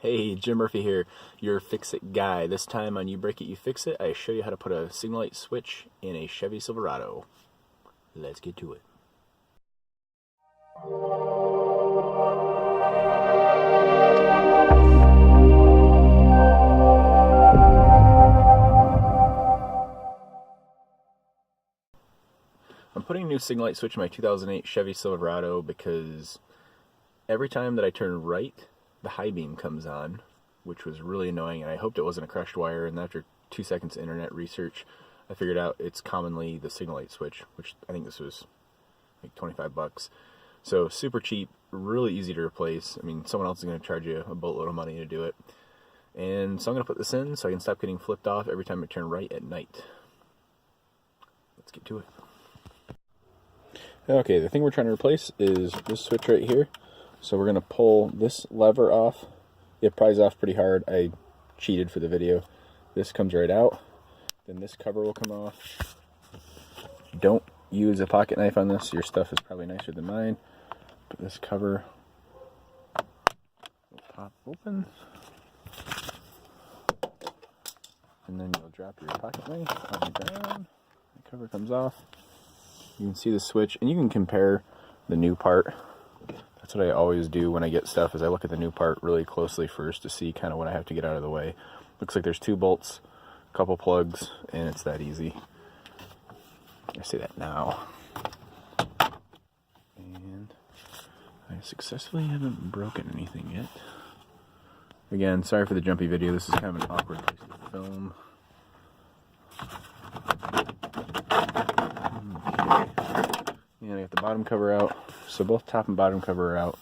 Hey, Jim Murphy here, your fix-it guy. This time on You Break It, You Fix It, I show you how to put a signal light switch in a Chevy Silverado. Let's get to it. I'm putting a new signal light switch in my 2008 Chevy Silverado because every time that I turn right, the high beam comes on, which was really annoying, and I hoped it wasn't a crushed wire, and after 2 seconds of internet research, I figured out it's commonly the signal light switch, which I think this was like 25 bucks. So super cheap, really easy to replace. I mean, someone else is going to charge you a boatload of money to do it. And so I'm going to put this in so I can stop getting flipped off every time I turn right at night. Let's get to it. Okay, the thing we're trying to replace is this switch right here. So we're going to pull this lever off. It pries off pretty hard. I cheated for the video. This comes right out. Then this cover will come off. Don't use a pocket knife on this. Your stuff is probably nicer than mine. But this cover will pop open. And then you'll drop your pocket knife on the ground. The cover comes off. You can see the switch, and you can compare the new part. That's what I always do when I get stuff, is I look at the new part really closely first to see kind of what I have to get out of the way. Looks like there's 2 bolts, a couple plugs, and it's that easy. I say that now. And I successfully haven't broken anything yet. Again, sorry for the jumpy video. This is kind of an awkward place to film. And I got the bottom cover out. So both top and bottom cover are out.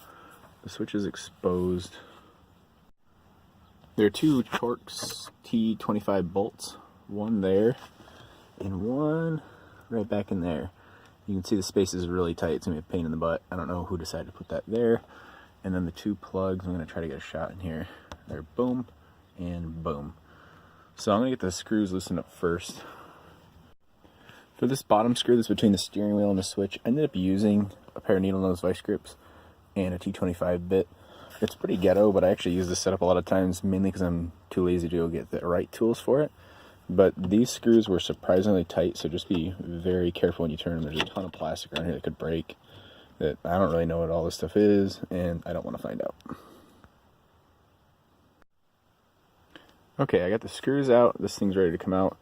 The switch is exposed. There are 2 Torx T25 bolts. One there and one right back in there. You can see the space is really tight. It's going to be a pain in the butt. I don't know who decided to put that there. And then the 2 plugs, I'm going to try to get a shot in here. They're boom and boom. So I'm going to get the screws loosened up first. For this bottom screw that's between the steering wheel and the switch, I ended up using a pair of needle nose vice grips and a T25 bit. It's pretty ghetto, but I actually use this setup a lot of times, mainly because I'm too lazy to go get the right tools for it. But these screws were surprisingly tight, so just be very careful when you turn them. There's a ton of plastic around here that could break. That I don't really know what all this stuff is, and I don't want to find out. Okay, I got the screws out. This thing's ready to come out.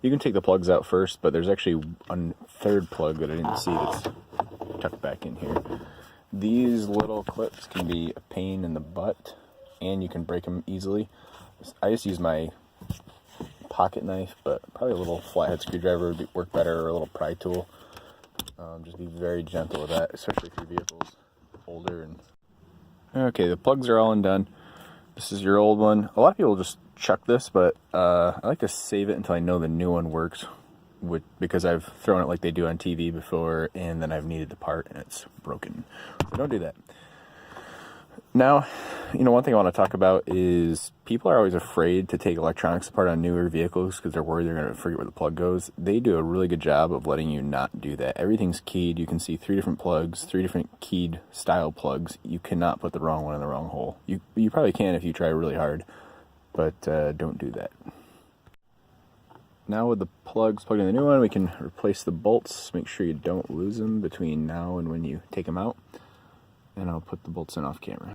You can take the plugs out first, but there's actually a 3rd plug that I didn't see that's tucked back in here. These little clips can be a pain in the butt, and you can break them easily. I just use my pocket knife, but probably a little flathead screwdriver would work better, or a little pry tool. Just be very gentle with that, especially if your vehicle's older. Okay, the plugs are all undone. This is your old one. A lot of people just chuck this, but I like to save it until I know the new one works, because I've thrown it like they do on TV before, and then I've needed the part and it's broken. So don't do that. Now, one thing I want to talk about is people are always afraid to take electronics apart on newer vehicles because they're worried they're going to forget where the plug goes. They do a really good job of letting you not do that. Everything's keyed. You can see 3 different plugs, 3 different keyed style plugs. You cannot put the wrong one in the wrong hole. You probably can if you try really hard, but don't do that. Now with the plugs plugged in the new one, we can replace the bolts. Make sure you don't lose them between now and when you take them out. And I'll put the bolts in off camera.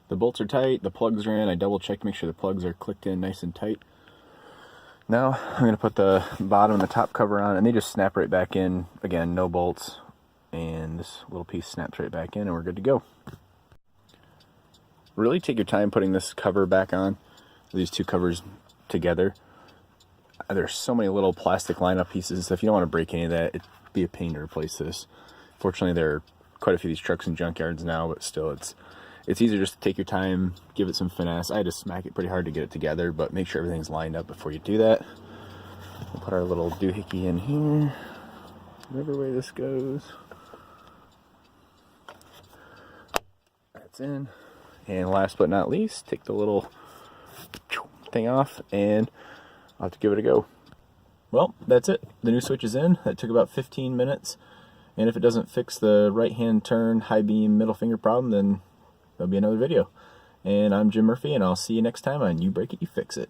The bolts are tight, the plugs are in. I double checked to make sure the plugs are clicked in nice and tight. Now I'm going to put the bottom and the top cover on, and they just snap right back in. Again, no bolts, and this little piece snaps right back in, and we're good to go. Really take your time putting this cover back on, these 2 covers together. There's so many little plastic lineup pieces and stuff. You don't want to break any of that. It'd be a pain to replace this. Fortunately, there are quite a few of these trucks in junkyards now, but still, it's easier just to take your time, give it some finesse. I had to smack it pretty hard to get it together, but make sure everything's lined up before you do that. We'll put our little doohickey in here, whatever way this goes. That's in. And last but not least, take the little thing off, and I'll have to give it a go. Well, that's it. The new switch is in. That took about 15 minutes. And if it doesn't fix the right-hand turn, high beam, middle finger problem, then there'll be another video. And I'm Jim Murphy, and I'll see you next time on You Break It, You Fix It.